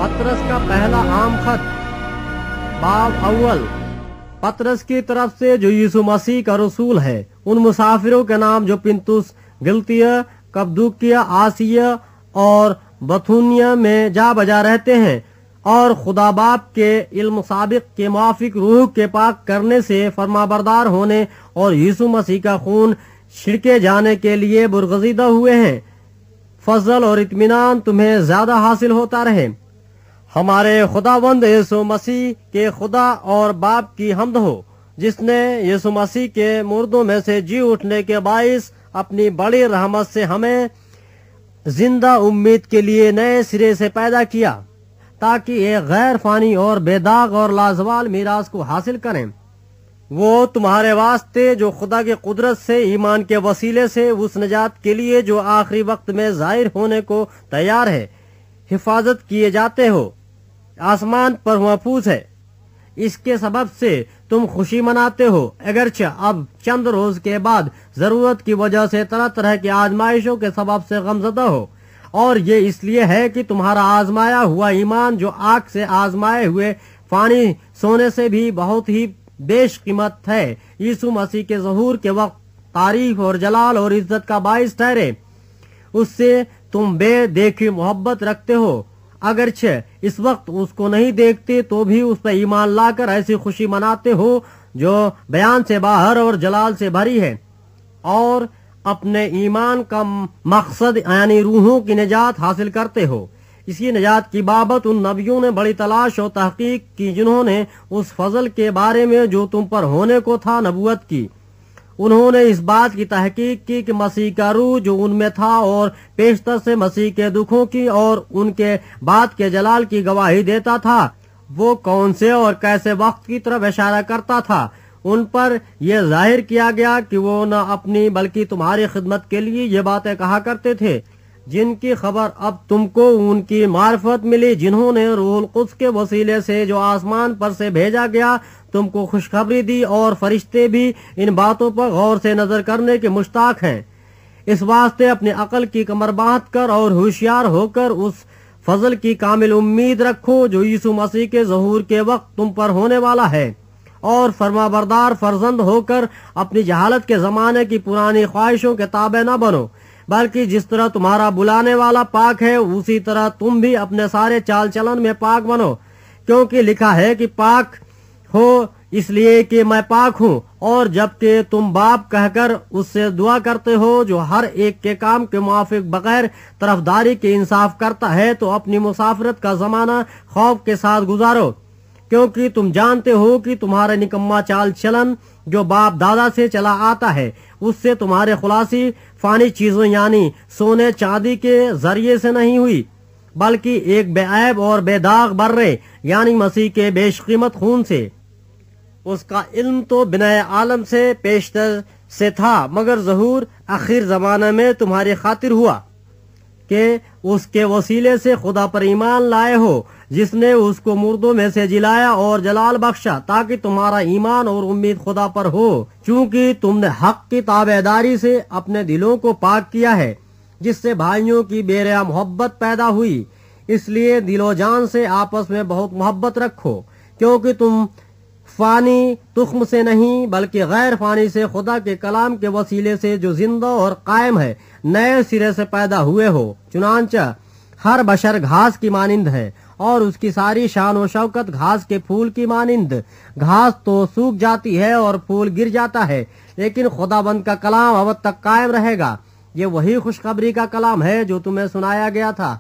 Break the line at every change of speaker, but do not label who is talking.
पतरस का पहला आम खत बाब अव्वल। पतरस की तरफ से जो यीशु मसीह का रसूल है, उन मुसाफिरों के नाम जो पिंतुस, गिलतिया, कप्पदूकिया, आसिया और बथूनिया में जा बजा रहते हैं, और खुदा बाप के इल्म साबिक के मुआफिक रूह के पाक करने से फरमाबरदार होने और यीशु मसीह का खून छिड़के जाने के लिए बुरगजीदा हुए हैं। फजल और इत्मीनान तुम्हें ज्यादा हासिल होता रहे। हमारे खुदावंद यीशु मसीह के खुदा और बाप की हम्द हो, जिसने यीशु मसीह के मुर्दों में से जी उठने के बाइस अपनी बड़ी रहमत से हमें जिंदा उम्मीद के लिए नए सिरे से पैदा किया, ताकि एक गैर फानी और बेदाग और लाजवाल मीरास को हासिल करें। वो तुम्हारे वास्ते जो खुदा के कुदरत से ईमान के वसीले से उस निजात के लिए जो आखिरी वक्त में जाहिर होने को तैयार है, हिफाजत किए जाते हो, आसमान पर महफूज है। इसके सबब से तुम खुशी मनाते हो, अगरचे अब चंद रोज के बाद जरूरत की वजह से तरह तरह की आजमाइशों के सबब से गमजदा हो। और ये इसलिए है कि तुम्हारा आजमाया हुआ ईमान, जो आग से आजमाए हुए फानी सोने से भी बहुत ही बेशकीमत है, यीशु मसीह के ज़हूर के वक्त तारीफ और जलाल और इज्जत का बाइस ठहरे। उससे तुम बेदेखी मोहब्बत रखते हो, अगरचे इस वक्त उसको नहीं देखते तो भी उस पर ईमान लाकर ऐसी खुशी मनाते हो जो बयान से बाहर और जलाल से भरी है, और अपने ईमान का मकसद यानी रूहों की निजात हासिल करते हो। इसी निजात की बाबत उन नबियों ने बड़ी तलाश और तहकीक की, जिन्होंने उस फजल के बारे में जो तुम पर होने को था नबूवत की। उन्होंने इस बात की तहकीक की कि मसीह का रूह जो उनमें था और पेशतर से मसीह के दुखों की और उनके बाद के जलाल की गवाही देता था, वो कौन से और कैसे वक्त की तरफ इशारा करता था। उन पर यह जाहिर किया गया कि वो न अपनी बल्कि तुम्हारी खिदमत के लिए ये बातें कहा करते थे, जिनकी खबर अब तुमको उनकी मार्फत मिली, जिन्होंने रूहुल कुद्स के वसीले से जो आसमान पर से भेजा गया तुमको खुशखबरी दी। और फरिश्ते भी इन बातों पर गौर से नजर करने के मुश्ताक हैं। इस वास्ते अपनी अकल की कमर बांध कर और होशियार होकर उस फजल की कामिल उम्मीद रखो जो यीशु मसीह के ज़हूर के वक्त तुम पर होने वाला है, और फरमाबरदार फर्जंद होकर अपनी जहालत के जमाने की पुरानी ख्वाहिशों के ताबे न बनो, बल्कि जिस तरह तुम्हारा बुलाने वाला पाक है उसी तरह तुम भी अपने सारे चाल चलन में पाक बनो। क्योंकि लिखा है कि पाक हो इसलिए कि मैं पाक हूँ। और जबकि तुम बाप कहकर उससे दुआ करते हो जो हर एक के काम के मुआफिक बगैर तरफदारी के इंसाफ करता है, तो अपनी मुसाफरत का जमाना खौफ के साथ गुजारो, क्योंकि तुम जानते हो कि तुम्हारा निकम्मा चाल चलन जो बाप दादा से चला आता है, उससे तुम्हारे खुलासी फानी चीजों यानी सोने चांदी के जरिए से नहीं हुई, बल्कि एक बेऐब और बेदाग बर्रे यानी मसीह के बेशकीमत खून से। उसका इल्म तो बिनाए आलम से पेशतर से था, मगर ज़हूर आखिर जमाने में तुम्हारी खातिर हुआ कि उसके वसीले से खुदा पर ईमान लाए हो, जिसने उसको मुर्दों में से जिलाया और जलाल बख्शा, ताकि तुम्हारा ईमान और उम्मीद खुदा पर हो। चूंकि तुमने हक की ताबेदारी से अपने दिलों को पाक किया है, जिससे भाइयों की बेरिया मोहब्बत पैदा हुई, इसलिए दिलो जान से आपस में बहुत मोहब्बत रखो, क्योंकि तुम फानी तुख्म से नहीं बल्कि गैर फानी से खुदा के कलाम के वसीले से जो जिंदा और कायम है नए सिरे से पैदा हुए हो। चुनांचा हर बशर घास की मानिंद है, और उसकी सारी शान और शौकत घास के फूल की मानिंद। घास तो सूख जाती है और फूल गिर जाता है, लेकिन खुदाबंद का कलाम अब तक कायम रहेगा। ये वही खुशखबरी का कलाम है जो तुम्हें सुनाया गया था।